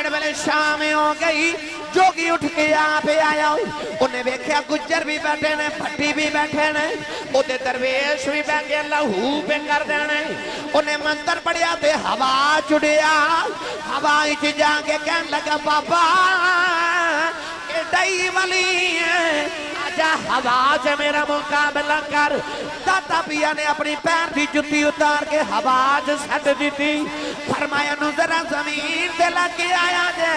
جڑ ویلے شام ہو گئی جوگی اٹھ کے آپ آیا انہیں ویکھیا گجر بھی بیٹھے نے پھٹی بھی بیٹھے نے اودے درویش بھی بیٹھے لہو پہ کر دینے انہیں منتر پڑیا تے ہوا چڑیا ہوا اچ جا کے کہن لگا بابا ڈائی والی ہے آجا ہوا سے میرا مقابلہ کر داتا پیا نے اپنی پیر دی جتی اتار کے ہوا سے سٹ دی تھی فرمایا نو ذرا زمین دے لگی آیا جے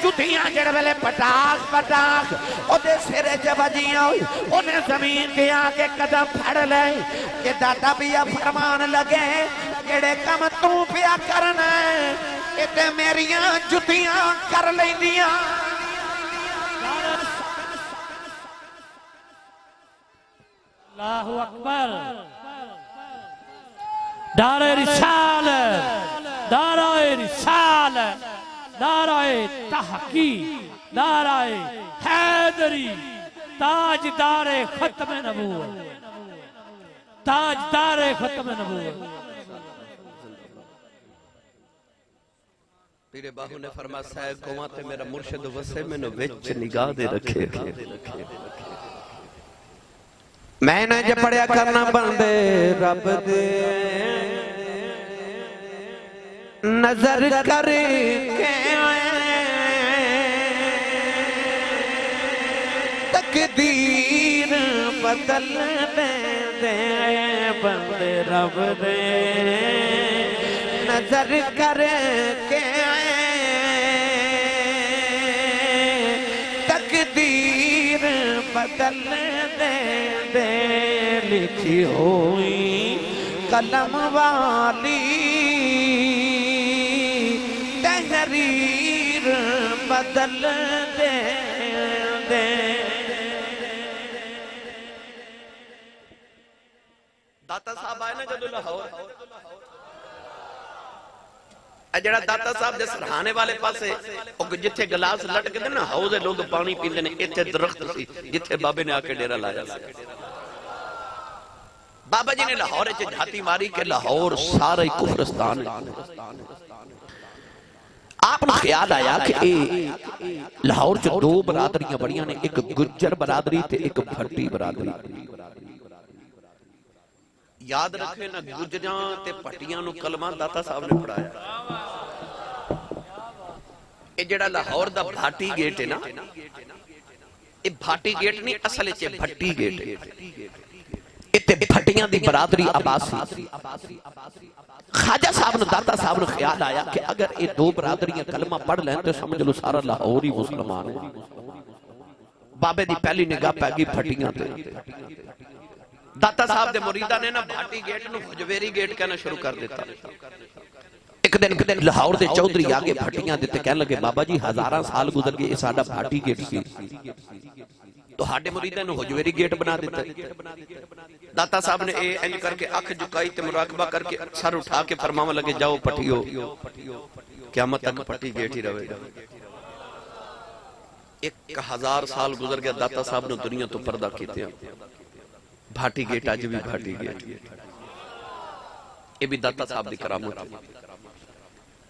جتیاں جڑ ویلے پٹاخ پٹاخ او دے سرے جے بجیاں انہیں زمین کے آگے قدم پھڑ لے کہ داتا پیا فرمان لگے کیڑے کم تو پیا کرنا ہے اتے میریاں جتیاں کر لیں دیاں اللہ اکبر دارِ رسالت دارِ رسالت دارِ تحقیق دارِ حیدری تاجدار ختم نبوت تاجدار ختم نبوت پیر باہو نے فرما سائے گواتے میرا مرشد وسے میں نے وچ نگاہ دے رکھے میں نے جب پڑھیا کرنا بندے رب دے نظر کر کے تقدیر بدل دے بندے رب دے نظر کر کے تقدیر بدل دے لکھی ہوئی قلم والی تحریر بدل دے داتا صاحب آئے نا جدو لاہور جڑا داتا صاحب دے سرحانے والے پاسے جتھے گلاس لٹ کے دے نا حوضے لوگ پانی پیندے نے اتھے درخت سی جتھے بابے نے آکے ڈیرہ لایا بابا جی نے لاہور اچھے جھاتی ماری کہ لاہور سارے کفرستان ہے آپ نے خیال آیا کہ لاہور جو دو برادریاں بڑیاں نے ایک گجر برادری تے ایک بھٹی برادری یاد رکھے نا گجراں تے پٹیاں نو کلمہ داتا صاحب نے پڑھایا اے جڑا لاہور دا بھاٹی گیٹ ہے نا اے بھاٹی گیٹ نہیں اصل اچھے بھٹی گیٹ ہے اتے بھٹیاں دی برادری عباسی خواجہ صاحب نے داتا صاحب نے خیال آیا کہ اگر اے دو برادریاں کلمہ پڑھ لیں تو سمجھ لو سارا لاہوری مسلمان ہے بابے دی پہلی نگاہ پیگی بھٹیاں تے داتا صاحب دے مریدہ نے نا بھاٹی گیٹ نو حجویری گیٹ کہنا شروع کر دیتا ایک دن لاہور دے چودری آگے بھٹیاں دیتے کہنے لگے بابا جی ہزاراں سال گزر گئے اس آڈا بھاٹی گیٹ سی تو ہاڑے مریدہ نے حجویری گیٹ بنا دیتا داتا صاحب نے اے انج کر کے اکھ جھکائی تے مراقبہ کر کے سر اٹھا کے فرماوا لگے جاؤ پٹیو قیامت تک پٹی گیٹ ہی رہے گا 1000 سال گزر گیا داتا صاحب نے دنیا تو پردہ کیتے ہیں بھاٹی گیٹ آج بھی بھاٹی گیٹ یہ بھی داتا صاحب دی کرامت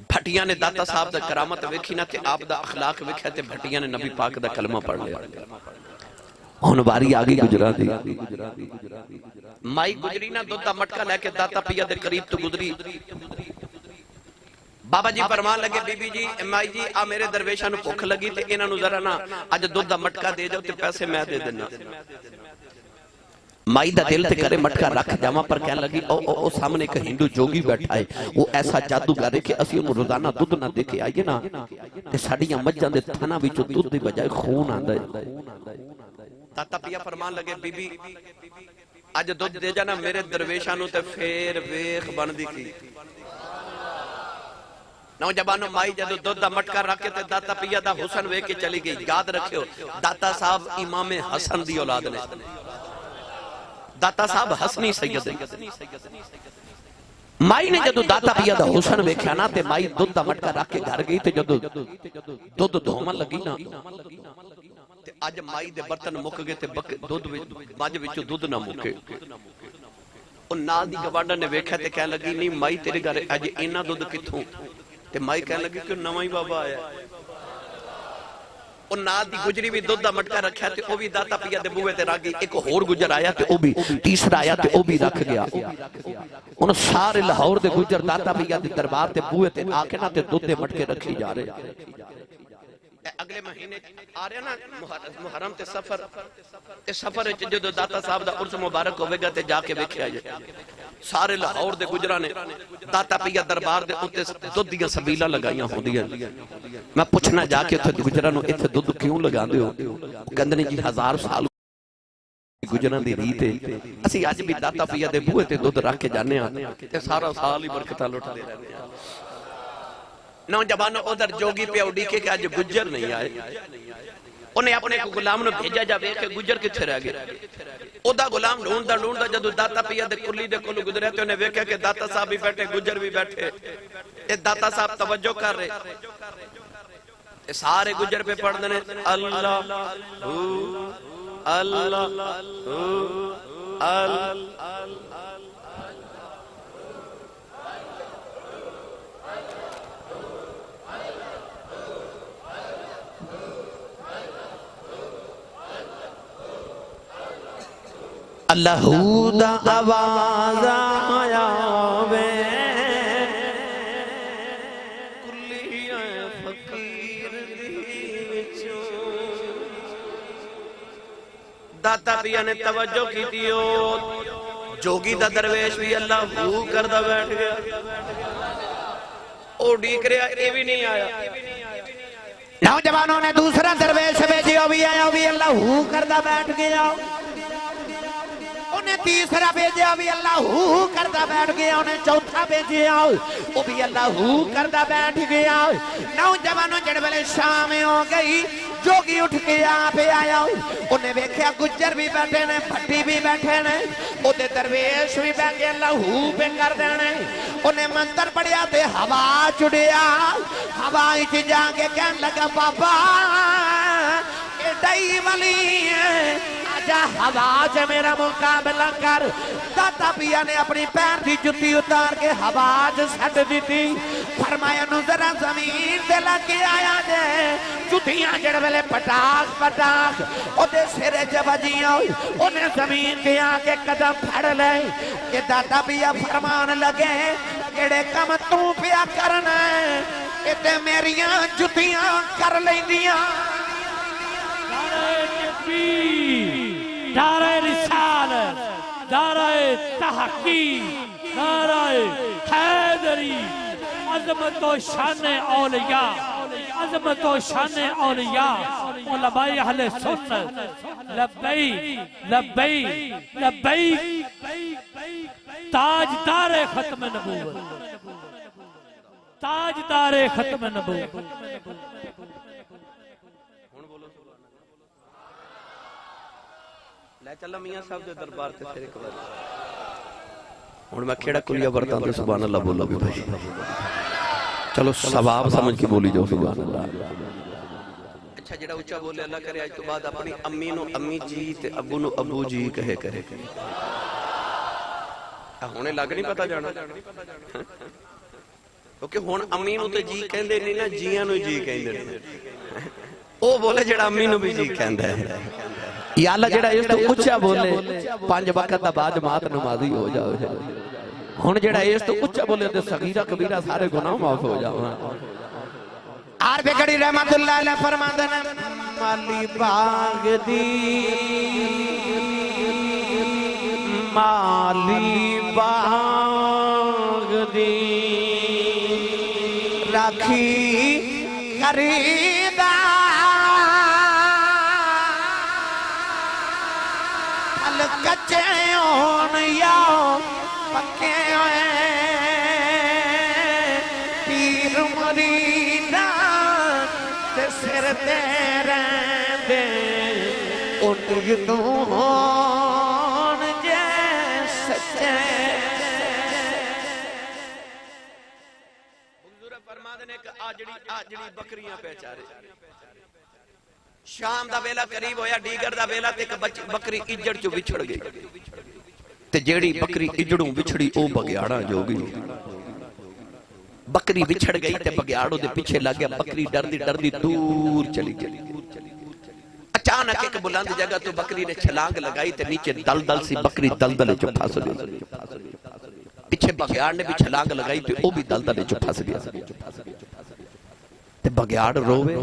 بھٹیاں نے داتا صاحب دا کرامت ویکھی نہ تے آپ دا اخلاق ویکھیا تے بھٹیاں نے نبی پاک دا کلمہ پڑھ لیا ہن باری آگئی گجرا دی مائی گجری نہ دودھ دا مٹکا لے کے داتا پیا دے قریب تو گزری بابا جی فرمان لگے بی بی جی مائی جی آ میرے درویشاں نو بھوک لگی تے انہاں نو ذرا نا اج دودھ دا مٹکا دے جاؤ تے پیسے میں دے دینا مائی دا دل تے کرے مٹکا رکھ جاواں پر کہنے لگی او سامنے ایک ہندو جوگی بیٹھا ہے وہ ایسا جادوگر ہے کہ اسی انہوں روزانہ دودھ نہ دے کے آئیے نا تے ساڑیاں مجھاں دے تھنا وچوں دودھ دی بجائے خون آندا ہے داتا پیا فرمان لگے بی بی اج دودھ دے جانا میرے درویشاں نو تے پھر ویکھ بن دی کی نوجوانوں مائی جدو دودھ دا مٹکا رکھ کے تے داتا پیا دا حسن ویکھ کے چلی گئی یاد رکھو داتا صاحب امام حسن دی اولاد نے داتا صاحب حسنی سید مائی نے جدو داتا پیا دا حسن ویکھیا نا تے مائی دودھ دا مٹکا رکھ کے گھر گئی تے جدو دودھ دھومن لگی نا تے اج مائی دے برتن مک گئے تے دودھ مجھ وچوں دودھ نہ مکے او نال دی گوانڈن نے ویکھیا تے کہنے لگی نہیں مائی تیرے گھر اج اینا دودھ کتھوں تے مائی کہنے لگی کہ نواں ہی بابا آیا او نال دی گجری بھی دودھ دا مٹکا رکھیا تے او بھی داتا پیا دے بوئے تے راگی ایک ہور گجر آیا تے او بھی تیسرا آیا تے او بھی رکھ گیا انہوں سارے لاہور دے گجر داتا پیا دے دربار تے بوئے تے آکے نا تے دودھ دے مٹکے رکھی جا رہے اگلے مہینے آ رہے نا محرم تے سفر جدو داتا صاحب دا عرص مبارک ہوئے گا تے جا کے ویکھیا جائے سارے لاہور دے گجرہ نے داتا پیا دربار دے اتے دودھ دیا سبیلہ لگائیاں ہوں دیا میں پوچھنا جا کے اتھے گجرہ نو اتھے دودھ کیوں لگا دے ہو کہندے جی 1000 سال گجرہ دی ریت ہے اسی آج بھی داتا پیا دے بوئے تے دودھ رکھ کے جانے ہیں تے سارا سال ہی برکتہ لوٹ دے رہنے ہیں نوجوانوں ادھر جوگی پہ اڑی کے آج گجر نہیں آئے انہیں اپنے کو غلام نو بھیجا جا کہ گجر کتھے رہ گئے اودا غلام ڈھونڈا جدو داتا پیا دے کلی دے کلو گزرے تے انہیں ویکھا کہ داتا صاحب بھی بیٹھے گجر بھی بیٹھے اے داتا صاحب توجہ کر رہے سارے گجر پہ پڑھ دینے اللہ اللہ دا آواز آیا وے کلی فقیر دی وچوں داتا پیا نے توجہ کی دیو جوگی دا درویش بھی اللہ ہو کردہ بیٹھ گیا او ڈیک رہا اے بھی نہیں آیا نوجوانوں نے دوسرا درویش بھیجیا بھی آیا بھی اللہ ہو کردہ بیٹھ گیا انہیں تیسرا بھیجیا بھی اللہ ہو کردہ بیٹھ گیا انہیں چوتھا بھیجیا وہ بھی اللہ ہو کردہ بیٹھ گیا نوجوانوں جڑ والے شام ہو گئی جوگی اٹھ کے آپ آیا انہیں بیکھیا گجر بھی بیٹھے نے پھٹی بھی بیٹھے نے او دے درویش بھی بیٹھے اللہ ہو پہ کر دینے انہیں منتر پڑیا تے ہوا چڑیا ہوا اچھ جا کے کہن لگا بابا اے ڈائی والی ہے آجا ہوا سے میرا مقابلہ کر داتا پیا نے اپنی پیر دی جتی اتار کے ہوا سے سٹ دی تھی فرمایا نو ذرا زمین دے لگے آیا دے جتیاں جڑ ویلے پٹاخ او دے سرے جب جیاں انہیں زمین کے آگے قدم پھڑ لے کہ داتا پیا فرمان لگے کیڑے کم تو پیا کرنا ہے اتے میریاں جتیاں کر لیں دیاں دارِ رسالت دارِ تحقیق دارِ حیدری عظمت و شان اولیاء عظمت و شان اولیاء علماء اہل سنت لبیک لبیک لبیک تاجدار ختم نبوت تاجدار ختم نبوت لے چلا میاں صاحب دے دربار تے پھر ایک بار ہن میں کھیڑا کلیا برتاں تے سبحان اللہ بولا بھی بھائی چلو ثواب سمجھ کے بولی جاؤ سبحان اللہ اچھا جڑا اونچا بولے اللہ کرے آج تو بعد اپنی امی نو امی جی تے ابو نو ابو جی کہے کرے ہونے لگ نہیں پتا جانا کیونکہ ہن امی نو تے جی کہندے نہیں نا جیاں نو جی کہندے او بولے جڑا امی نو بھی جی کہندا ہے یا اللہ جڑا اس تو اچھا بولے 5 وقت دا بعد جماعت نمازی ہو جاؤ ہن جڑا اس تو اچھا بولے تے صغیرہ کبیرہ سارے گناہ معاف ہو جاؤ عارف گڑی رحمت اللہ علیہ فرماندے نے مالی باغ دی مالی باغ دی راکھی کریدا کچے ہون یا پکے ہوئے پیر مریدان تے سر تے رہندے ان تو ہون جے سچے حضور فرماندے نے کہ آجڑی بکریاں پہچارے شام دا ویلا قریب ہویا ڈیگر دا ویلا تے ایک بکری اجڑ چو بچھڑ گئی تے جیڑی بکری اجڑوں بچھڑی او بگیاڑا جو گئی بکری بچھڑ گئی تے بگیاڑوں دے پیچھے لگ گیا بکری ڈردی ڈردی دور چلی گئی اچانک ایک بلند جگہ تو بکری نے چھلانگ لگائی تے نیچے دلدل سی بکری دلدل چ پھس گئی پیچھے بگیاڑ نے بھی چھلانگ لگائی تے وہ بھی دلدل چ پھس گیا تے بگیاڑ روے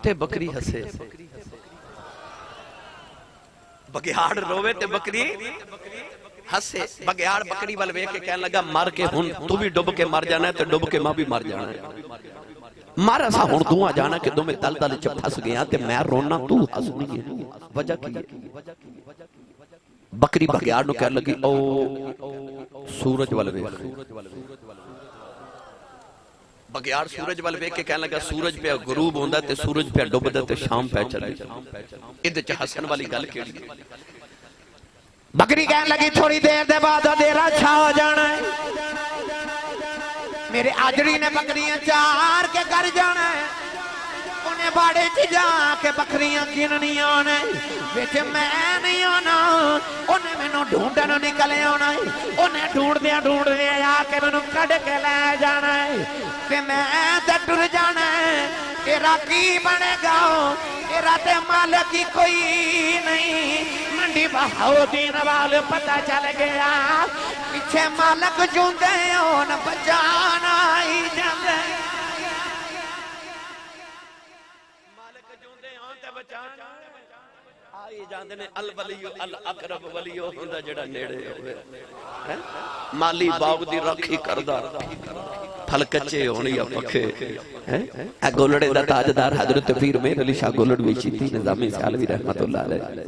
تے بکری ہسے بگیاڑ روے تے بکری ہسے بگیاڑ بکری وال ویکھ کے کہنے لگا مر کے ہن تو بھی ڈب کے مر جانا ہے تے ڈب کے ماں بھی مر جانا ہے مارا سا ہن دوہاں جانا کہ تمہیں دلدل چ پھس گیا تے میں رونا تو ہسنی ہے وجہ کی ہے بکری بگیاڑ نو کہنے لگی او سورج وال ویکھ بگیاڑ سورج وال ویکھ کے کہنے لگا سورج پہ غروب ہوندا تے سورج پہ ڈبدا تے شام پہ چلے ادھ چ ہسن والی گل کیڑی بکری کہنے لگی تھوڑی دیر دے بعد اندھیرا چھا ہو جانا ہے میرے آجڑی نے بکریاں چار کے گھر جانا ہے انہیں باڑے چ جا کے بکریاں گننیاں نے وچ میں نہیں آنا انہیں مینوں ڈھونڈن نکلے آنا ہے انہیں ڈھونڈ دیا آ کے مینوں کڈ کے لے جانا ہے تے میں تے ٹر جانا ہے تیرا کی بنے گا تیرا تے مالک ہی کوئی نہیں منڈی بہاؤ دین وال پتہ چل گیا پیچھے مالک جوندے ہون بچانا ہی جاندے مالک جوندے ہون تے بچانا آئی جاندے نے الولیو الاقرب ولیو ہوندا جڑا نیڑے ہوئے مالی باغ دی رکھی کردا پھل کچے ہونی یا پکھے اے گولڑے دا تاجدار حضرت پیر میر علی شاہ گولڑ ویچی تھی نظامی سیالوی رحمت اللہ علیہ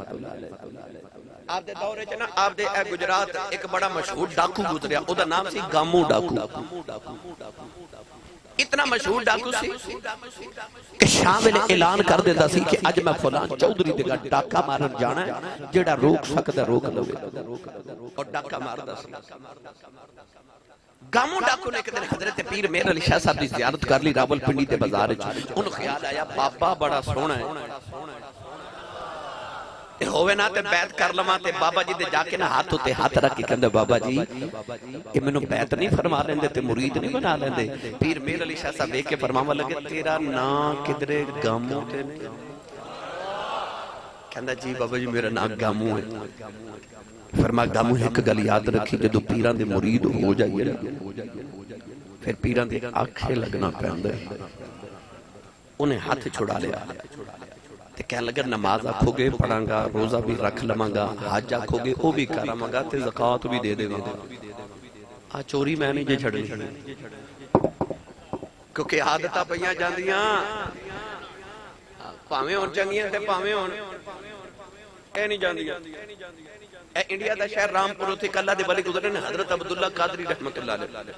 آپ دے دورے چنا آپ دے اے گجرات ایک بڑا مشہور ڈاکو گزریا او دا نام سی گامو ڈاکو اتنا مشہور ڈاکو سی کہ شامل اعلان کر دیتا سی کہ اج میں فلان چودری دے گا ڈاکا مارن جانا ہے جیڑا روک سکتا روک لوے اور ڈاکا ماردا سی گامو ڈاکو نے ایک دن حضرت پیر میر علی شاہ صاحب دی زیارت کر لی راول پنڈی تے بازار ان خیال آیا بابا بڑا سونا ہے ہوئے نا تے بیعت کر لما تے بابا جی دے جا کے نا ہاتھوں تے ہاتھ رکھ کے کہندے بابا جی یہ میں نو بیعت نہیں فرما لیندے تے مرید نہیں بنا لیندے پیر میر علی شاہ صاحب دیکھ کے فرماوا لگے تیرا نام کدرے گامو تے کہندا جی بابا جی میرا نام گامو ہے فرما گامو ایک گل یاد رکھی جدو پیران دے مرید ہو جائیے پھر پیران دے آنکھیں لگنا پہندے انہیں ہاتھ چھڑا لیا تے کہنے لگا نماز آکھو گے پڑھاں گا روزہ بھی رکھ لماں گا حج آکھو گے او بھی کراماں گا تے زکاة بھی دے دے گا آ چوری میں نہیں جے چھڑی کیونکہ عادتہ پہیاں جاندیاں پاویں ہون چنگیاں تے پاویں ہون اے نہیں جاندیاں اے انڈیا دا شہر رامپور ہوتے کلہ دے بلی گزرے نے حضرت عبداللہ قادری رحمت اللہ علیہ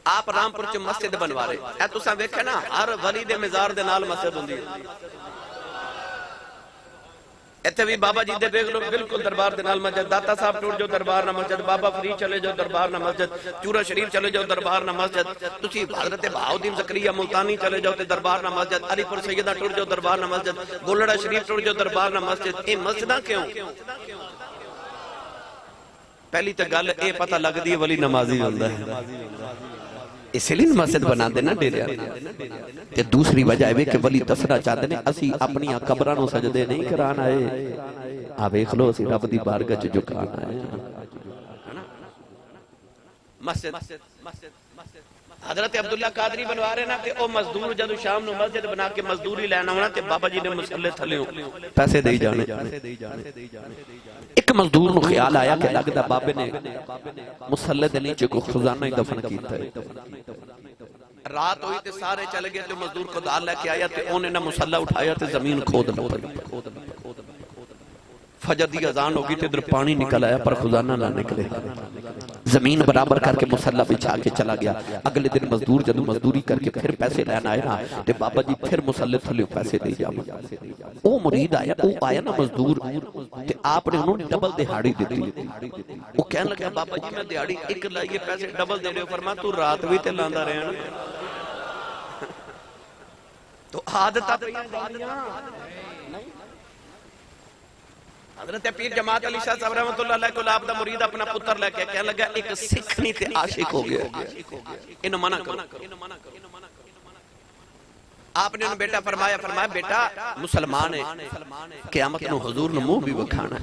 آپ رامپور چ مسجد بنوا رہے اے تساں ویکھے نا ہر ولی دے مزار دے نال مسجد ہوندی ہے ایتھے بھی بابا جی دے دیکھ لو بالکل دربار دے نال مسجد داتا صاحب ٹوٹ جو دربار نہ مسجد بابا فری چلے جو دربار نہ مسجد چورا شریف چلے جو دربار نہ مسجد تسی حضرت بہاؤدین زکریا ملتانی چلے جو تے دربار نہ مسجد علی پور سیدہ ٹوٹ جو دربار نہ مسجد گولڑا شریف ٹوٹ جو دربار نہ مسجد اے مسجداں کیوں پہلی تے گل اے پتہ لگ دی ولی نمازی ہوندا ہے اس لیے مسجد بنا دینا ڈیرے تے دوسری وجہ ہے کہ ولی دسنا چاہتے ہیں اسی اپنی قبراں نو سجدے نہیں کرانا ہے آ ویکھ لو اسی رب دی بارگاہ وچ جھکانا ہے مسجد حضرت عبداللہ قادری بنوا رہے نا تے او مزدور جدو شام نو مسجد بنا کے مزدوری لینا ہونا تے بابا جی نے مسلے تھلے پیسے دے جانے ایک مزدور نو خیال آیا کہ لگدا بابے نے مسلے دے نیچے کو خزانہ ہی دفن کیتا ہے رات ہوئی تے سارے چل گئے تے مزدور کو دال لے کے آیا تے اونے نہ مسلح اٹھایا تے زمین کھود لو فجر دی اذان ہوگی تے ادھر پانی نکل آیا پر خزانہ نہ نکلے زمین برابر کر کے مسلح بچھا کے چلا گیا اگلے دن مزدور جدو مزدوری کر کے پھر پیسے لینا آئے نا تے بابا جی پھر مسلح تھلے پیسے دے جاؤں او مرید آیا او آیا نا مزدور تے آپ نے انہوں ڈبل دہاڑی دیتی وہ کہنے لگا بابا جی میں دہاڑی ایک لائیے پیسے ڈبل دے رہے ہو فرما تو رات بھی تے لاندہ رہے ہیں تو عادتہ حضرت پیر جماعت علی شاہ صاحب رحمۃ اللہ علیہ کو آپ دا مرید اپنا پتر لے کے کہنے لگا ایک سکھنی تے عاشق ہو گیا انہوں منع کرو. آپ نے انہوں بیٹا فرمایا بیٹا مسلمان ہے قیامت نو حضور نو منہ بھی بکھانا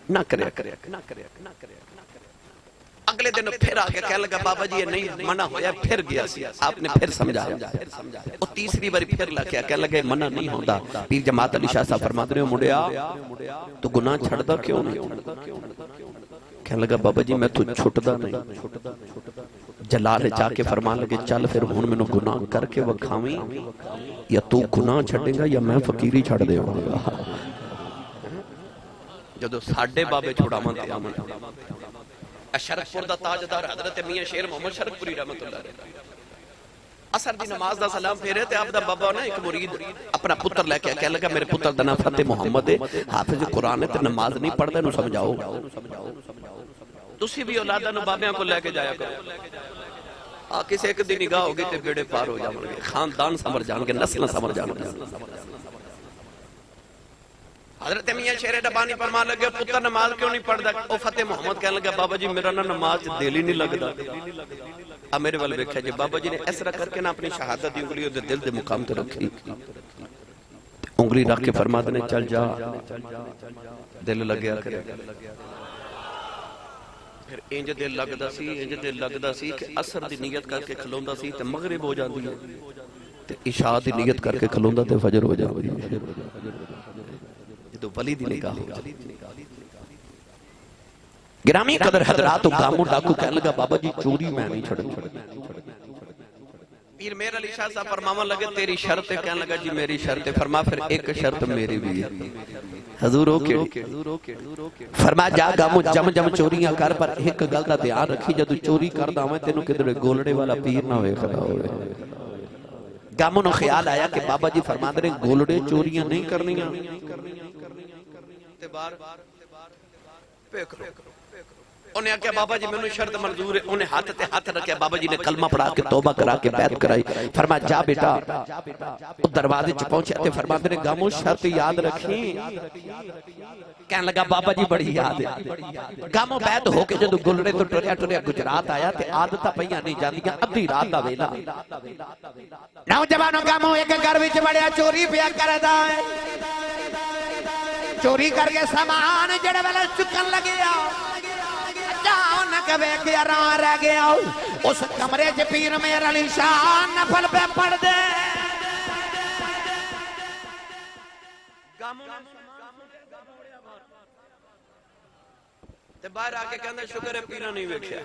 نہ کرے. اگلے دن پھر آگے کہنے لگا بابا جی یہ نہیں منع ہویا پھر گیا سی. آپ نے پھر سمجھایا وہ تیسری باری پھر لکھیا کہنے لگا منع نہیں ہوتا. پیر جماعت علی شاہ صاحب فرماتے ہیں مڑیا تو گناہ چھڑدا کیوں نہیں؟ کہنے لگا بابا جی میں تو چھٹدا نہیں. جلال جا کے فرمان لگے چل پھر ہن مینوں گناہ کر کے وکھاویں یا تو گناہ چھڑے گا یا میں فقیری چھڑ دے گا. جدو ساڈے بابے چھڑاواں تے آمن شرف پور دا تاجدار حضرت میاں شیر محمد شرف پوری رحمت اللہ علیہ اثر دی نماز دا سلام پھیرے تے آپ دا بابا نا ایک مرید اپنا پتر لے کے کہنے لگا میرے پتر دا نام فتح محمد ہے حافظ قرآن ہے تے نماز نہیں پڑھ دے نو سمجھاؤ. تسی بھی اولادہ نو بابیاں کو لے کے جایا کرو. کسی ایک دی نگاہ ہوگی تے بیڑے پار ہو جاؤں گے خاندان سمر جان گے نسل سمر جان گے. حضرت میاں شیر ڈبانی فرمان لگے پتر نماز کیوں نہیں پڑھدا؟ او فتح محمد کہنے لگا بابا جی میرا نا نماز دل ہی نہیں لگدا. اب میرے والے ویکھیا جی بابا جی نے اس طرح کر کے نا اپنی شہادت دی انگلی دے دل دے مقام تے رکھی انگلی رکھ کے فرماتے نے چل جا دل لگیا کرے. پھر انج دل لگدا سی کہ عصر دی نیت کر کے کھلوندا سی تے مغرب ہو جاندی ہے تے عشاء دی نیت کر کے کھلوندا تے فجر ہو جاندی ہے. تو ولی دی نگاہ ہو جاتی. گرامی قدر حضرات گاموں ڈاکو کہنے لگا بابا جی چوری میں نہیں چھڑوں. پیر میر علی شاہ صاحب فرماون لگے تیری شرط ہے؟ کہنے لگا جی میری شرط ہے. فرما پھر ایک شرط میری بھی ہے. حضور ہو کے فرما جا گاموں جم چوریاں کر پر ایک گل دا دھیان رکھی جدو چوری کردا ہوے تینوں کدھر گولڑے والا پیر نہ ہوئے کھڑا ہوئے. گاموں نو خیال آیا کہ بابا جی فرماتے ہیں گولڑے چوریاں نہیں کرنیاں. انہیں کہا بابا جی میں نے شرط منظور ہے. انہیں ہاتھ تے ہاتھ رکھیا. بابا جی نے کلمہ پڑھا کے توبہ کرا کے بیعت کرائی. فرما جا بیٹا دروازے چ پہنچے تے فرماتے ہیں گاموں شرط یاد رکھی. کہنے لگا بابا جی بڑی یاد ہے. گاموں بیعت ہو کے جدو گلڑے تو ٹریا گجرات آیا تے عادتاں پئیاں نہیں جاندیاں. ادھی رات دا ویلا نوجوانوں گاموں ایک گھر وچ بڑیا چوری پیا کردا ہے. چوری کر کے سامان جڑے ویلے چکن لگیا جاؤ نہ کبے کیا راہ رہ گیا. اس کمرے چ پیر میر علی شاہ نفل پہ پڑھ دے. تے باہر آ کے کہندا شکر ہے پیراں نہیں ویکھیا.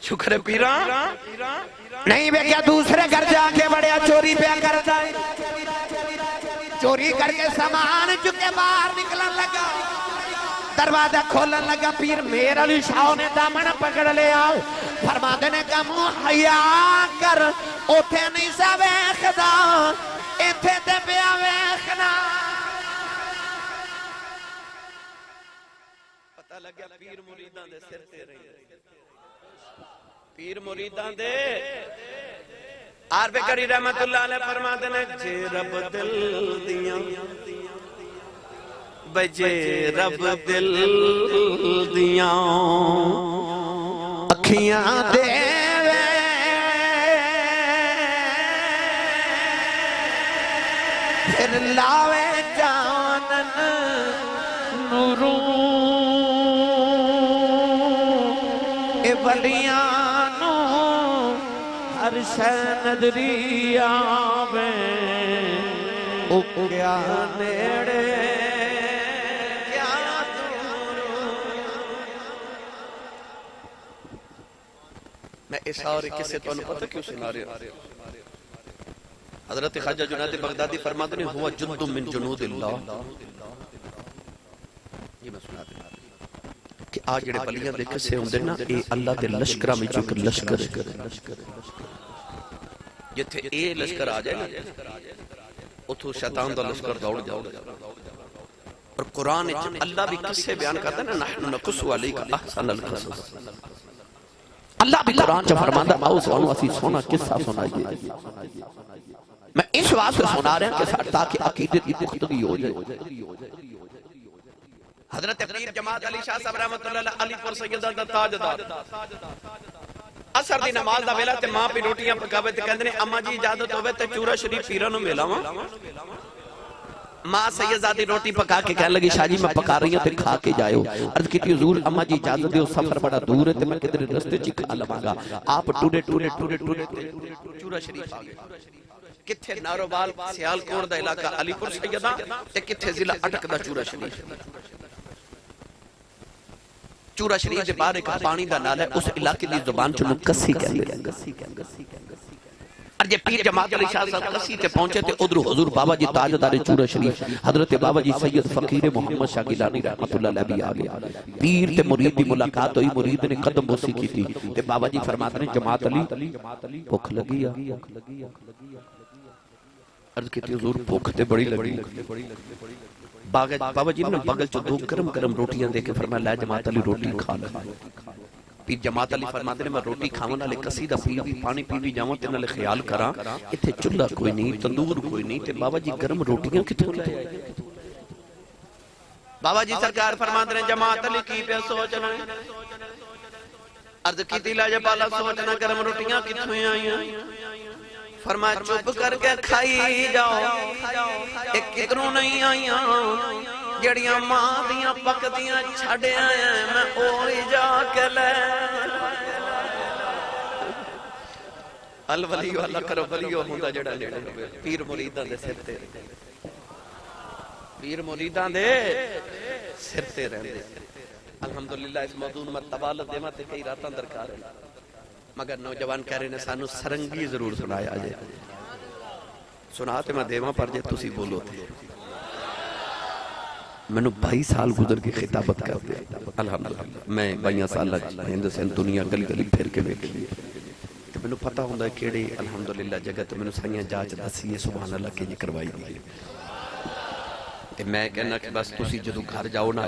شکر ہے پیراں نہیں ویکھیا. دوسرے گھر جا کے بڑیا چوری پیا کردا ہے. چوری کر کے سامان چکے باہر نکلن لگا. دروازہ کھولن لگا. پیر میر علی شاہ نے دامن پکڑ لیا. فرماندے نے گاموں حیا کر اوتھے نہیں سا ویکھدا ایتھے تے پیا ویکھنا. پتہ لگا پیر مریداں دے سر تے رہی. پیر مریداں دے عارف کری رحمت اللہ علیہ فرماتے ہیں جے رب دل دیاں بجے رب دل دیاں اکھیاں دے پھر لاوے جانن نوروں اے ولیاں ہر شے نظری آویں. او کیا نیڑے کیا دور. میں اس سارے قصے تو انہوں پتہ کیوں سنا رہے ہوں. حضرت خواجہ جنید بغدادی فرماتے ہیں ہوا جند من جنود اللہ. یہ میں سنا دیں کہ آج جڑے ولیاں دے قصے ہوندے نا اے اللہ دے لشکراں وچ ایک لشکر ہے. جتھے اے لشکر آ جائے نا اتھو شیطان دا لشکر دوڑ جائے. اور قرآن وچ اللہ بھی قصے بیان کردا نا نحن نقص علیک احسن القصص. اللہ بھی قرآن چ فرماندا آؤ سانو اسی سونا قصہ سنائیے. میں اس واسطے سنا رہا کہ تاکہ عقیدے کی پختگی ہو جائے. حضرت پیر جماعت علی شاہ صاحب رحمت اللہ علیہ علی پور سیدہ دا تاجدار اثر دی نماز دا ویلا تے ماں پی روٹیاں پکاوے تے کہندے نے اما جی اجازت ہوے تے چورا شریف پیراں نوں ملاواں ماں سیدزادی روٹی پکا کے کہنے لگی شاہ جی میں پکا رہی ہوں تے کھا کے جائے ہو عرض کی تھی حضور اما جی اجازت دیو سفر بڑا دور ہے تے میں کدھر رستے چ کھا لواں گا آپ ٹوڑے چورا شریف آ گئے کتھے ناروبال سیال کوٹ دا علاقہ علی پور سیدہ تے کتھے ضلع اٹک دا چورا شریف چورا شریف دے باہر ایک پانی دا نال ہے اس علاقے دی زبان چوں کسی کہندے ہیں اور جب پیر جماعت علی شاہ صاحب کسی تے پہنچے تے ادھر حضور بابا جی تاجدار چورا شریف حضرت بابا جی سید فقیر محمد شاہ گیلانی رحمت اللہ علیہ بھی آگے پیر تے مرید دی ملاقات ہوئی مرید نے قدم بوسی کی تھی تے بابا جی فرماتے ہیں جماعت علی بھوک لگی عرض کی تھی حضور بھوک تے بڑی لگی بابا جی نے بغل چو دو گرم روٹیاں دے کے فرمایا لے جماعت علی روٹی کھا لے پیر جماعت علی فرماتے ہیں میں روٹی کھاؤں نالے قصیدہ پانی پی بھی جاؤں تے نالے خیال کراں اتھے چلہ کوئی نہیں تندور کوئی نہیں تے بابا جی گرم روٹیاں کتوں لے آئے بابا جی سرکار فرماتے ہیں جماعت علی کی پہ سوچنا عرض کی تھی لاجہ پالا سوچنا گرم روٹیاں کتوں آئی فرمایا چپ کر کے کھائی جاؤ ایک کتنوں نہیں آئیاں جڑیاں ماں دیاں پک دیاں چھڑے آئے میں اوہی جا کے لے الولیو اللہ کرو ولیو ہوندہ جڑا لیڑا پیر مریدان دے سرتے پیر مریدان دے سرتے رہنے الحمدللہ اس موضوع میں تبالت دیما تے کئی راتاں درکار ہے مگر نوجوان کہہ رہے نے سانو سرنگی ضرور سنایا آجے سناتے میں دیما پر جے تسی بولو تھے میں نے 22 سال گزر کے خطابت کر دیا الحمدللہ میں 22 سال ہندوستان دنیا گلی گلی پھر کے بیٹھ لیا تو میں نے پتہ ہوندہ ہے کیڑے الحمدللہ جگہ تو میں نے سائیاں جاچ دسی ہے سبحان اللہ کے جی کروائی دی تو میں کہنا کہ بس تسی جدو گھر جاؤ نا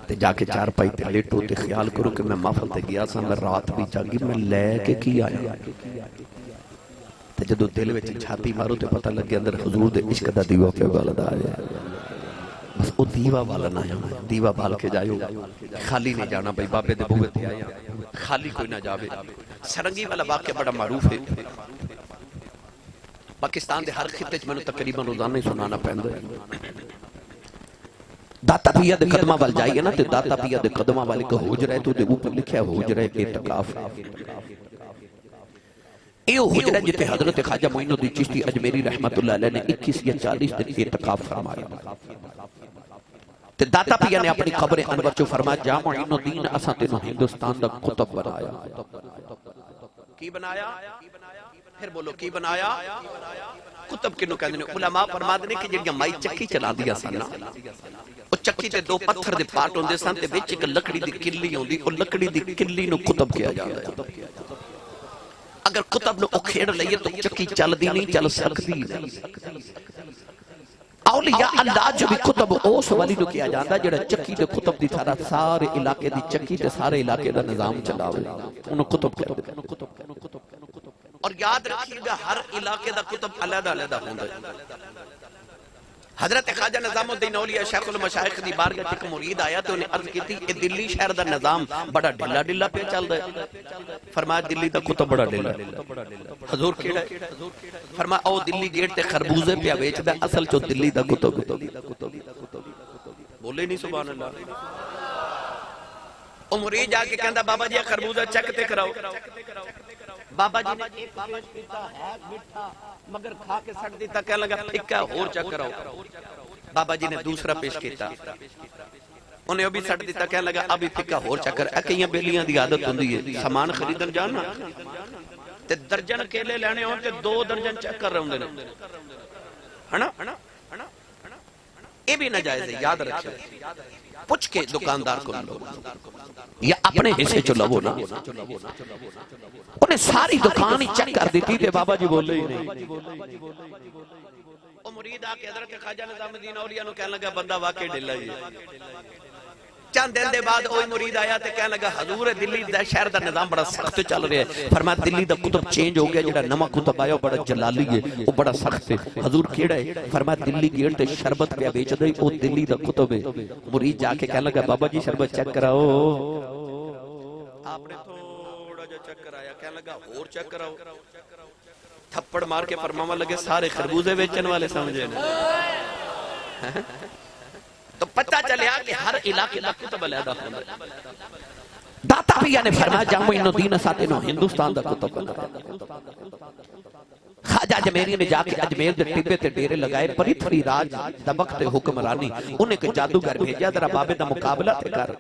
تے جا کے چار پائی تے لیٹو تے خیال کرو کہ میں محفل تے گیا سا میں رات بھی جاگی میں لے کے کی آیا تے جدو دل وچ چھاتی مارو تے پتہ لگے اندر حضور دے عشق دا دیوا پہ والا دا آیا بس او دیوا والا نہ آیا دیوا بال کے جائیو خالی نہیں جانا بھائی بابے دے بوگے تے آیا خالی کوئی نہ جاوے سرنگی والا واقعہ بڑا معروف ہے پاکستان دے ہر خطے میں تقریباً روزانہ ہی سنانا پہندہ ہے داتا پیا دے قدمہ وال جائیے نا تے داتا پیا دے قدمہ والے کو حجرہ تو دے اوپر لکھیا حجرہ اعتکاف ایو حجرہ جتے حضرت خواجہ معین الدین چشتی اجمیری رحمت اللہ علیہ نے 21 یا 40 دن اعتکاف فرمایا تے داتا پیا نے اپنی قبر انور چو فرمایا جا معین الدین اساں تینوں ہندوستان دا قطب بنایا کی بنایا پھر بولو کی بنایا قطب کنو کہنے علماء فرماتے ہیں کہ جڑیاں مائی چکی چلا دیا سن او چکی تے دو پتھر دے پاٹ ہوندے سن تے وچ ایک لکڑی دی کلی ہوندی او لکڑی دی کلی نو قطب کیا جاندا ہے اگر قطب نو کھیڑ لئیے تو چکی چل دی نہیں چل سکتی نہیں اولیاء اللہ جو بھی قطب اوس والی نو کیا جاندا جڑا چکی دے قطب دی طرح سارے علاقے دی چکی تے سارے علاقے دا نظام چلاوے انہوں قطب کہہ دے اور یاد رکھیے گا ہر علاقے دا قطب علیحدہ علیحدہ ہوندہ ہے حضرت خواجہ نظام الدین اولیاء شیخ المشائخ دی بارگاہ چک مرید آیا تو انہیں عرض کی تھی کہ دلی شہر دا نظام بڑا ڈھلا ڈھلا پہ چل رہا ہے فرمایا دلی دا قطب بڑا ڈھلا حضور کیڑا ہے فرمایا او دلی گیٹ تے خربوزے پہ بیچ دا اصل چو دلی دا قطب بولے نہیں سبحان اللہ او مرید جا کے کہندا بابا جی خربوزہ چک تے کراؤ بابا جی نے ایک پیش کیتا ہے مٹھا مگر کھا کے سڑ دیتا کہنے لگا پھکا اور چک کراؤ بابا جی نے دوسرا پیش کیتا انہیں ابھی سڑ دیتا کہنے لگا ابھی پھکا اور چک کر اکیاں بیلیاں دی عادت ہوندی ہے سامان خریدن جانا تے درجن کیلے لینے ہوں تے 2 درجن چک کر رہے ہوندے نے ہنا یہ بھی ناجائز ہے یاد رکھیں پوچھ کے دکاندار کو لو یا اپنے حصے چو لو نا انہیں ساری دکان ہی چک کر دیتی تھے بابا جی بولے ہی نہیں او مرید آکے حضرت خواجہ نظام الدین اولیاء نو کہنے لگا بندہ واقعی ڈھلا ہی چند دن دے بعد اوہی مرید آیا تے کہنے لگا حضور دلی دا شہر دا نظام بڑا سخت چل رہا ہے. فرمایا دلی دا کتب چینج ہو گیا, جڑا نواں کتب آیا بڑا جلالی ہے, وہ بڑا سخت ہے. حضور کیڑا ہے؟ فرمایا دلی گیٹ تے شربت پہ بیچ دے, وہ دلی دا کتب ہے. مرید جا کے کہنے لگا بابا جی شربت چیک کراؤ. آپ نے تھوڑا جا چیک کرایا, کہنے لگا اور چیک کراؤ. تھپڑ مار کے فرماوا لگے سارے خربوزے بیچن والے سمجھے نا. تو پتہ چلیا کہ ہر علاقے دا کتب علیحدہ ہونا. داتا پیا نے فرمایا جامع الدین ساتھ نو ہندوستان دا کتب بنایا. خواجہ اجمیری نے جا کے اجمیر دے ٹبے تے ڈیرے لگائے. پرتھوی راج دا وقت حکمرانی, انہیں کہ جادوگر بھیجا ذرا بابے دا مقابلہ تے کر.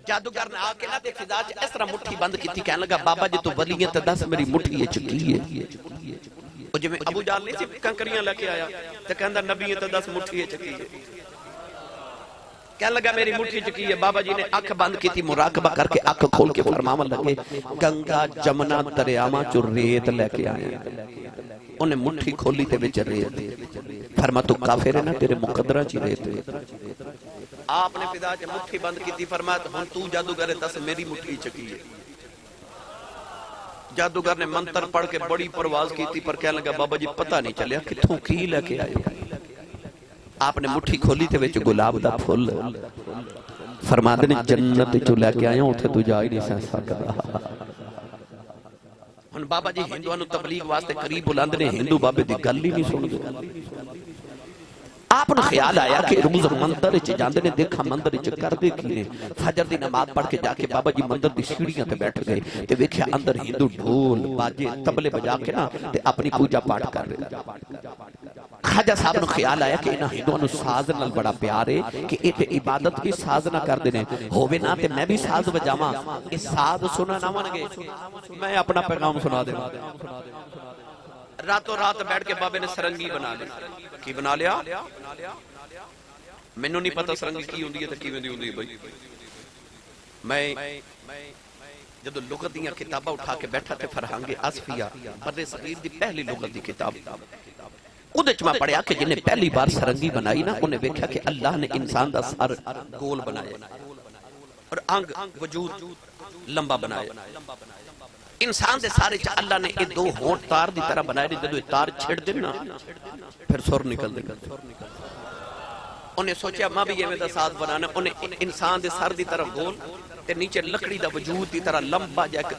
جادوگر نے آ کے نہ تے فضا چ اس طرح مٹھی بند کیتی, کہنے لگا بابا جی تو ولی ہیں تے دس میری مٹھی وچ کی ہے. او جویں ابو جہل نہیں سی کنکریاں لے کے آیا تے کہندا نبی تے دس مٹھی وچ کی ہے. کہنے لگا میری مٹھی چکی ہے. بابا جی نے اکھ بند کی تھی, مراقبہ کر کے اکھ کھول کے فرماون لگے گنگا جمنا دریاواں چوں ریت لے کے آئے. انہیں مٹھی کھولی تے وچ ریت. فرما تو کافر ہے نا, تیرے مقدرہ چ ریت ہے. آپ نے فدا چ مٹھی بند کی تھی. فرمایا ہن تو جادوگر دس میری مٹھی چکی ہے. جادوگر نے منتر پڑھ کے بڑی پرواز کی تھی, پر کہنے لگا بابا جی پتہ نہیں چلیا کتھوں کی لے کے آئے. آپ نے مٹھی کھولی تے وچ گلاب دا پھول. فرماتے نے جنت چوں لے کے آیا, اوتھے تو جا ہی نہیں سہ سکدا. ہن بابا جی ہندوؤں نوں تبلیغ واسطے قریب بلاندے نے, ہندو بابے دی گل ہی نہیں سن دے. آپ نے خیال آیا کہ روز مندر چ جاندے نے, دیکھا مندر چ کردے کی نے. فجر دی نماز پڑھ کے جا کے بابا جی مندر دی سیڑھیاں تے بیٹھ گئے تے ویکھیا اندر ہندو ڈھول باجے تبلے بجا کے نا تے اپنی پوجا پاٹ کر رہے. خواجہ صاحب نو خیال آیا کہ انہاں ہندوؤں نوں ساز نال بڑا پیار ہے کہ اے تے عبادت بھی ساز نہ کردے نے, ہووے نا تے میں بھی ساز بجاواں. اے ساز سنا نہ ون گے, میں اپنا پیغام سنا دے. راتوں رات بیٹھ کے بابے نے سرنگی بنا لی. کی بنا لیا؟ مینوں نہیں پتہ سرنگی کی ہوندی ہے تے کیویں دی ہوندی ہے بھائی. میں جدو لغت دیاں کتاباں اٹھا کے بیٹھا تے فرہنگ اصفیہ بر صغیر دی پہلی لغت دی کتاب, اودے چ میں پڑھیا کہ جن نے پہلی بار سرنگی بنائی نا, انہیں دیکھا کہ اللہ نے انسان دا سر گول بنایا اور انگ وجود لمبا بنایا. انسان دے سارے چ اللہ نے یہ دو ہونٹ تار دی طرح بنائے. جدو یہ تار چھڑ دے نا پھر سر نکل دے. انہیں سوچیا ماں بھی یہ میں دا ساز بنانا. انہیں انسان دے سر دی طرح گول تے نیچے لکڑی دا وجود دی طرح لمبا جا کے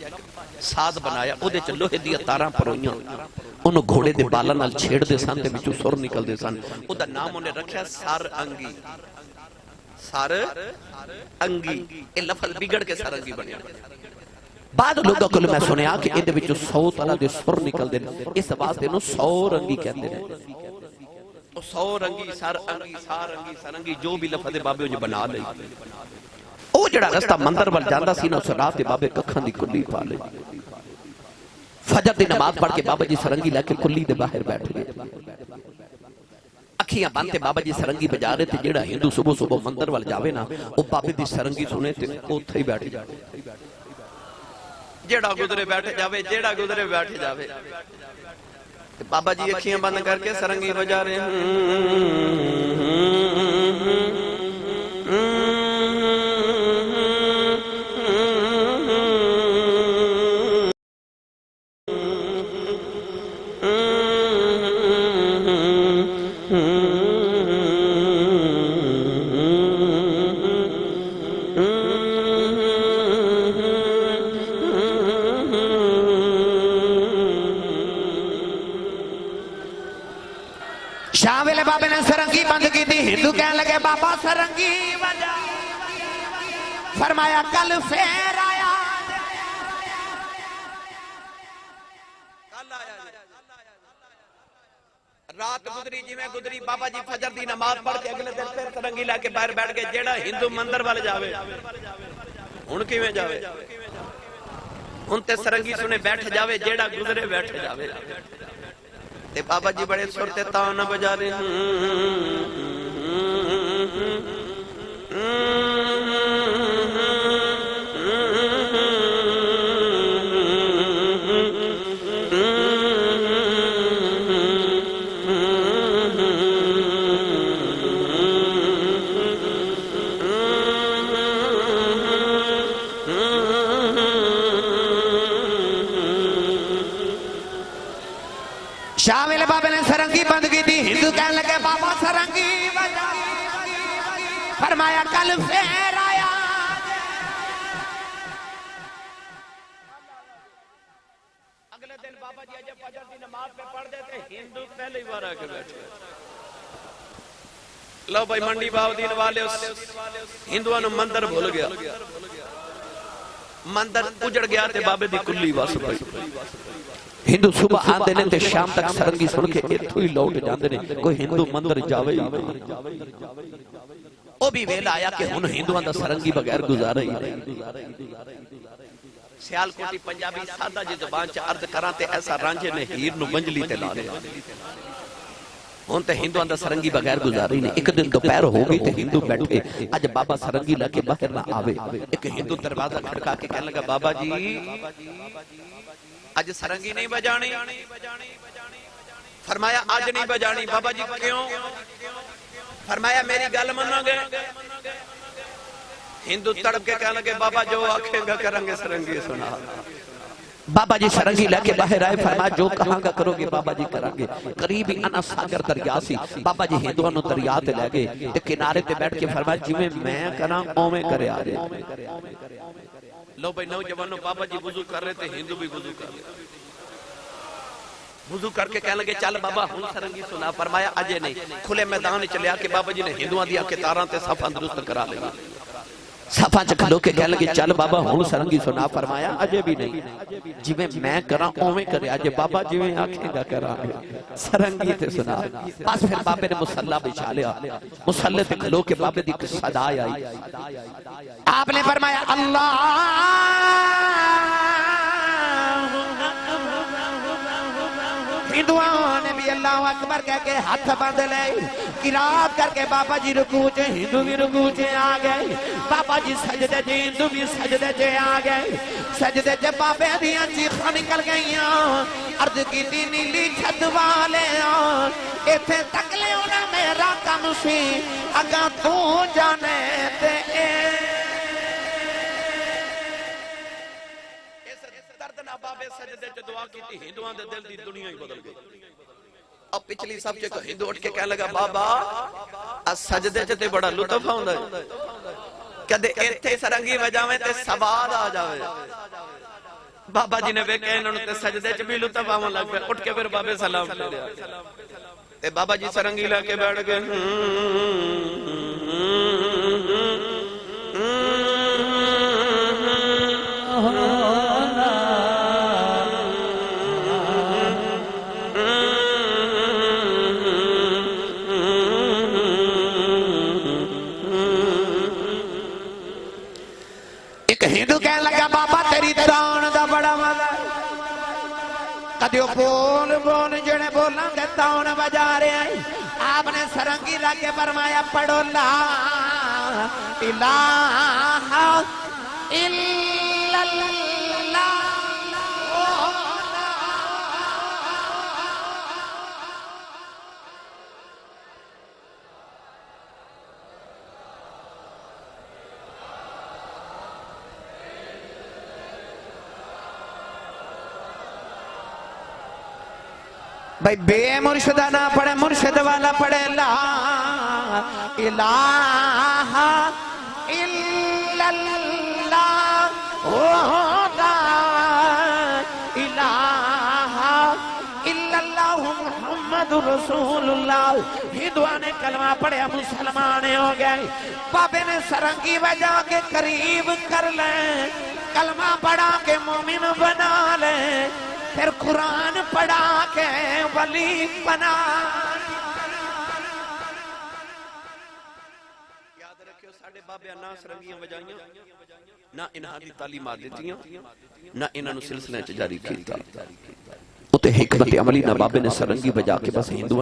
ساز بنایا. او دے چ لوہے دی تاراں پروئیاں, انہوں گھوڑے دے بالاں نال چھیڑ دے سن تے وچوں سر نکل دے سن. او دا نام انہیں رکھیا سر انگی. سر انگی, اے لفظ بگڑ کے سر انگی بنیا. بعد لوگوں کو میں سنیا کہ اے دے وچوں 100 طرح دے سر نکل دے, اس واسطے نو 100 رنگی کہندے نے. او 100 رنگی سر انگی سار انگی سرنگی جو بھی لفظ بابے جو بنا لئی. او جڑا رستہ مندر ول جاندا سی نا, اس رات تے بابے ککھاں دی کلی پا لئی. فجر دی نماز پڑھ کے بابا جی سرنگی لے کے کلی دے باہر بیٹھ گئے. اکھیاں بند تے بابا جی سرنگی بجا رہے تے جڑا ہندو صبح صبح مندر ول جاوے نا, او بابے دی سرنگی سنے تے اوتھے ہی بیٹھ جائے. جیڑا گزرے بیٹھ جاوے, جیڑا گزرے بیٹھ جاوے. بابا جی اکھیاں بند کر کے سرنگی بجا رہے شاہ بابے نے سرنگی بند کی تھی. ہندو کہنے لگے بابا سرنگی بجا. فرمایا کل پھر آیا. رات گزری جی میں گزری. بابا جی فجر دی نماز پڑھ کے اگلے دن پھر سرنگی لے کے باہر بیٹھ گئے. جیڑا ہندو مندر والے جاوے ہن کیویں جاوے؟ ہن تے سرنگی سنے بیٹھ جاوے, جیڑا گزرے بیٹھ جاوے. تے بابا جی بڑے سر تے تاؤں بجا رہے شامل بابے نے سرنگی بند کی تھی، ہندو کہنے لگے بابا سرنگی بجا، فرمایا کل پھر آیا۔ اگلے دن بابا جی جب فجر کی نماز پہ پڑھ دیتے، ہندو پہلے ہی بار آ کے بیٹھے۔ لو بھائی منڈی باودین والے اس ہندوان مندر بھول گیا، مندر اجڑ گیا تے بابے دی کلی واس پئی۔ ہندو صبح آندے نے تے شام تک سرنگی سن کے اتھو ہی لوٹ جاندے نے، کوئی ہندو مندر جاوے ہی نہیں۔ او بھی ویلا آیا کہ ہن ہندوان دا سرنگی بغیر گزارا ہی نہیں۔ سیال کوٹی پنجابی سادہ جی زبان چ عرض کراں تے ایسا رانجھے نے ہیر نو منجلی تے لا لیا۔ ہن تے ہندوان دا سرنگی بغیر گزارا ہی نہیں۔ ایک دن دوپہر ہو گئی تے ہندو بیٹھے، اج بابا سرنگی لے کے باہر نہ آوے۔ ایک ہندو دروازہ کھڑکا کے کہنے لگا بابا جی آج سرنگی نہیں بجانی؟ فرمایا آج نہیں بجانی۔ بابا جی کیوں؟ فرمایا میری گل منو گے؟ ہندو تڑپ کے کہنے لگے بابا جو آنکھیں گا کریں گے سرنگی سنا۔ بابا جی سرنگی لے کے باہر آئے، فرمایا جو کہاں گا کرو گے بابا جی کریں گے۔ قریبی انا ساگر دریا سی، بابا جی ہندوانو دریا تے لے گئے تے کنارے تے بیٹھ کے فرمایا جی میں کراں اوویں کرے آ رہے۔ لو بھائی نوجوانوں بابا جی وضو کر رہے تھے، ہندو بھی وضو کر رہے تھے۔ وضو کر کے کہنے لگے چل بابا ہن سرنگی سنا۔ فرمایا اجے نہیں۔ کھلے میدان چلے آ کے بابا جی نے ہندوان دیا کتاراں تے صفاں درست کرا لیا۔ صفاں چ کھلو کے کہنے لگے چل بابا ہن سرنگی سنا۔ فرمایا اجے بھی نہیں، جویں میں کراں اوویں کرے اجے بابا جویں آکھیں گا کراں گے۔ سرنگی تے سنا۔ بس پھر بابے نے مصلی بچھا لیا، مصلی تے کھلو کے بابے دی صدا آئی۔ آپ نے فرمایا اللہ ہندوان نے بھی اللہ اکبر کہہ کے ہاتھ باندھ لے، قرات کر کے بابا جی رکوع چ ہندو بھی رکوع چ آ گئے، بابا جی سجدے چ ہندو بھی سجدے چ آ گئے۔ سجدے چ بابے دیاں چیخاں نکل گئیاں، عرض کیتی نیلی چھت والے ایتھے تک لے انہاں میرا کم سی، اگاں تو جانے تے بابے سجدے چ دعا کی تھی، ہندوان دے دل دی دنیا ہی بدل گئی۔ اب پچھلی سب چکو ہندو اٹھ کے کہنے لگا بابا اس سجدے چ تے بڑا لطف آوندا ہے، کدے ایتھے سرنگی بجاویں تے سواد آ جاوے۔ بابا جی نے ویکھیا انہاں نوں تے سجدے چ بھی لطف آون لگ پیا، اٹھ کے پھر بابے سلام پھیریا تے بابا جی سرنگی لے کے بیٹھ گئے۔ ہندو کہنے لگا بابا تیری تان دا بڑا مزہ، کدیو بول بول جڑے بولنا دے تان بجا رہے ہیں۔ آپ نے سرنگی لگے فرمایا پڑھو لا الہ الا اللہ۔ بھائی بے مرشدہ نہ پڑھے، مرشد والا پڑھے لا الہ الا اللہ لا الہ الا اللہ محمد رسول اللہ۔ ہندوان نے کلمہ پڑھے مسلمان ہو گئے۔ بابے نے سرنگی بجا کے قریب کر لیں، کلمہ پڑھا کے مومن بنا لیں، پھر قرآن پڑھا کے ولی بنا۔ یاد رکھو ساڑھے بابے نہ سرنگیاں بجائیاں، نہ انہاں دی تعلیمات دیتیاں، نہ انہاں نو سلسلے چ جاری کیتا۔ اتے حکمت عملی نہ بابے نے سرنگی بجا کے بس ہندو